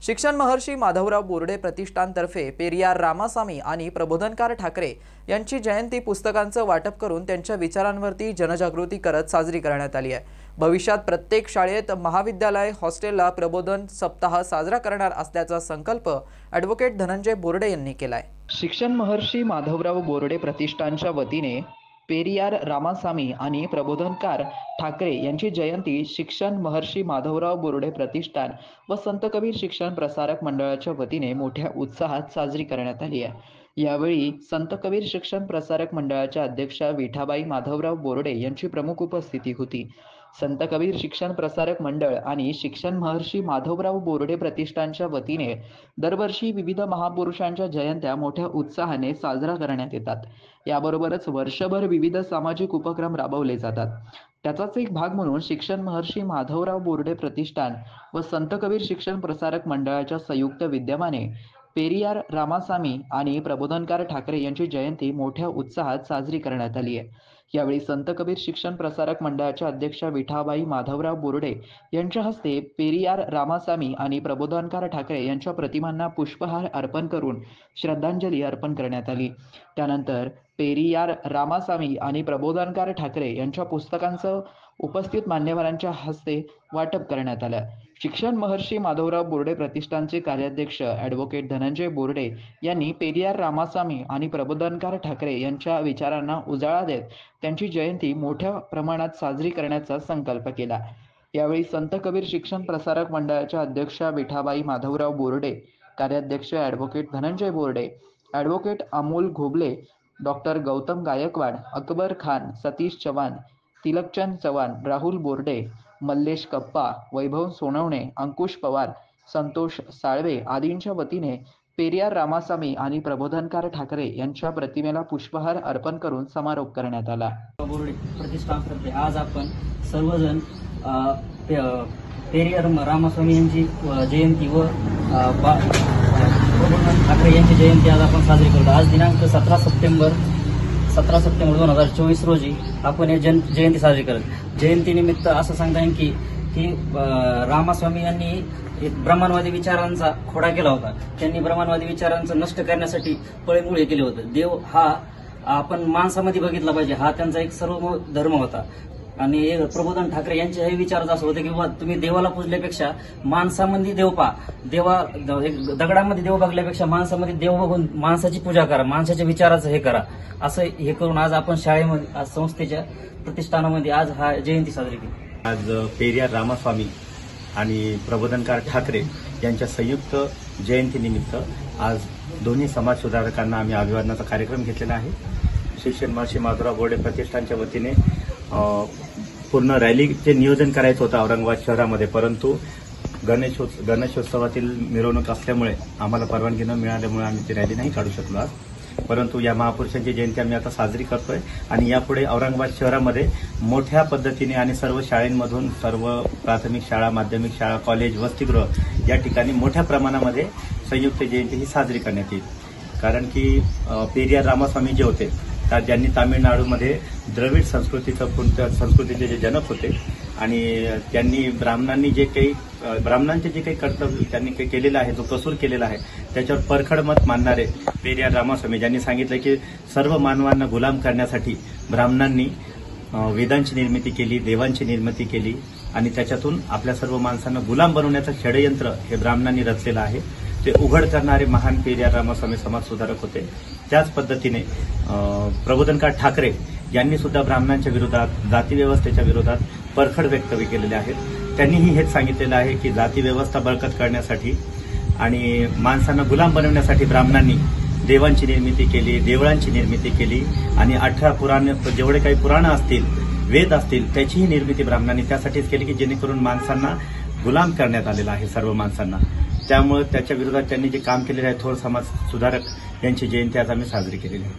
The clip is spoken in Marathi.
शिक्षण महर्षी माधवराव बोर्डे प्रतिष्ठानतर्फे पेरियार रामासामी आणि प्रबोधनकार ठाकरे यांची जयंती पुस्तकांचं वाटप करून त्यांच्या विचारांवरती जनजागृती करत साजरी करण्यात आली आहे। भविष्यात प्रत्येक शाळेत, महाविद्यालय, हॉस्टेलला प्रबोधन सप्ताह साजरा करणार असल्याचा संकल्प ॲडव्होकेट धनंजय बोर्डे यांनी केलाय। शिक्षण महर्षी माधवराव बोर्डे प्रतिष्ठानच्या वतीने पेरियार रामासामी आणि प्रबोधनकार ठाकरे यांची जयंती शिक्षण महर्षी माधवराव बोर्डे प्रतिष्ठान व संत कबीर शिक्षण प्रसारक मंडळाच्या वतीने मोठ्या उत्साहात साजरी करण्यात आली आहे। यावेळी संत कबीर शिक्षण प्रसारक मंडळाच्या अध्यक्षा विठाबाई माधवराव बोर्डे यांची प्रमुख उपस्थिती होती। संत कबीर शिक्षण प्रसारक मंडळ आणि शिक्षण महर्षी माधवराव बोर्डे प्रतिष्ठानच्या वतीने दरवर्षी विविध महापुरुषांच्या जयंत्या मोठ्या उत्साहाने साजरा करण्यात येतात। याबरोबरच वर्षभर विविध सामाजिक उपक्रम राबवले जातात। त्याचाच एक भाग म्हणून शिक्षण महर्षी माधवराव बोर्डे प्रतिष्ठान व संत कबीर शिक्षण प्रसारक मंडळाच्या संयुक्त विद्यमाने पेरियार रामासामी आणि प्रबोधनकार ठाकरे यांची जयंती मोठ्या उत्साहात साजरी करण्यात आली आहे। यावेळी संत कबीर शिक्षण प्रसारक मंडळाच्या अध्यक्षा विठाबाई माधवराव बोर्डे यांच्या हस्ते पेरियार रामासामी आणि प्रबोधनकार ठाकरे यांच्या प्रतिमांना पुष्पहार अर्पण करून श्रद्धांजली अर्पण करण्यात आली। त्यानंतर पेरियार रामासामी आणि प्रबोधनकार ठाकरे यांच्या पुस्तकांचं उपस्थित मान्यवरांच्या हस्ते वाटप करण्यात आलं। शिक्षण महर्षी माधवराव बोर्डे प्रतिष्ठानचे कार्याध्यक्ष ॲडव्होकेट धनंजय बोर्डे यांनी पेरियार रामासामी आणि प्रबोधनकार ठाकरे यांच्या विचारांना उजाळा देत त्यांची जयंती मोठ्या प्रमाणात साजरी करण्याचा संकल्प केला। यावेळी संत कबीर शिक्षण प्रसारक मंडळाच्या अध्यक्षा विठाबाई माधवराव बोर्डे, कार्याध्यक्ष advocate Dhananjay Borde, advocate Amol Ghoble, doctor Gautam Gaikwad, Akbar Khan, Satish Chavan, Tilakchand Chavan, Rahul Borde, Mallesh Kappa, Vaibhav Sonawane, अंकुश पवार, संतोष साळवे आदींच्या वतीने पेरियार रामासामी आणि प्रबोधनकार ठाकरे यांच्या प्रतिमेला पुष्पहार अर्पण करून समारोप करण्यात आला। बोर्डे प्रतिष्ठानतर्फे आज आपण सर्वजण पेरियार रामासामी यांची जयंती व प्रबोधन ठाकरे यांची जयंती आज आपण साजरी करतो। आज दिनांक 17 सप्टेंबर 2024 रोजी आपण हे जयंती साजरी करत। जयंतीनिमित्त असं सांगता येईल की रामास्वामी यांनी एक ब्राह्मणवादी विचारांचा खोडा केला होता। त्यांनी ब्राह्मणवादी विचारांचं नष्ट करण्यासाठी पळेमुळे केले होते। देव हा आपण माणसामध्ये बघितला पाहिजे, हा त्यांचा एक सर्व धर्म होता। आणि प्रबोधन ठाकरे यांचे हे विचार असं होते की तुम्ही देवाला पूजल्यापेक्षा माणसामध्ये देव पहा, दगडामध्ये देव बघल्यापेक्षा माणसामध्ये देव बघून माणसाची पूजा करा, माणसाच्या विचाराचं हे करा, असं हे करून आज आपण शाळेमध्ये, आज संस्थेच्या प्रतिष्ठानामध्ये आज हा जयंती साजरी केली। आज पेरियार रामास्वामी आणि प्रबोधनकार ठाकरे यांच्या संयुक्त जयंतीनिमित्त आज दोन्ही समाज सुधारकांना आम्ही अभिवादनाचा कार्यक्रम घेतलेला आहे। शिक्षण महर्षी माधवराव बोर्डे प्रतिष्ठानच्या वतीने पूर्ण रॅलीचे नियोजन करायचं होतं औरंगाबाद शहरामध्ये, परंतु गणेशोत्सवातील मिरवणूक असल्यामुळे आम्हाला परवानगी न मिळाल्यामुळे आम्ही ती रॅली नाही काढू शकलो आज। परंतु या महापुरुषांची जयंती आम्ही आता साजरी करतोय आणि यापुढे औरंगाबाद शहरामध्ये मोठ्या पद्धतीने आणि सर्व शाळांमधून, सर्व प्राथमिक शाळा, माध्यमिक शाळा, कॉलेज, वसतिगृह या ठिकाणी मोठ्या प्रमाणामध्ये संयुक्त जयंती ही साजरी करण्यात येईल। कारण की पेरियार रामास्वामी जे होते ज्यांनी तामिळनाडूमध्ये द्रविड संस्कृतीचे जे जनक होते आणि त्यांनी ब्राह्मणांचे जे काही कर्तव्य त्यांनी केलेलं आहे, जो कसूर केलेला आहे, त्याच्यावर परखड मत मानणारे पेरियार रामास्वामी ज्यांनी सांगितलं की सर्व मानवांना गुलाम करण्यासाठी ब्राह्मणांनी वेदांची निर्मिती केली, देवांची निर्मिती केली आणि त्याच्यातून आपल्या सर्व माणसांना गुलाम बनवण्याचं षडयंत्र हे ब्राह्मणांनी रचलेलं आहे। ते उघड करणारे महान पेरियार रामास्वामी समाज सुधारक होते। त्याच पद्धतीने प्रबोधनकार ठाकरे यांनी सुद्धा ब्राह्मणांच्या विरोधात, जाती व्यवस्थेच्या विरोधात परखड वक्तव्य केलेले आहेत। त्यांनीही हेच सांगितलेलं आहे की जाती व्यवस्था बळकट करण्यासाठी आणि माणसांना गुलाम बनवण्यासाठी ब्राह्मणांनी देवांची निर्मिती केली, देवळांची निर्मिती केली आणि 18 पुराण, जेवढे काही पुराणं असतील, वेद असतील, त्याचीही निर्मिती ब्राह्मणांनी त्यासाठीच केली की जेणेकरून माणसांना गुलाम करण्यात आलेला आहे, सर्व माणसांना। त्यामुळे त्याच्या विरोधात त्यांनी जे काम केलेलं आहे, थोर समाज सुधारक यांची जयंती आज आम्ही साजरी केलेली आहे।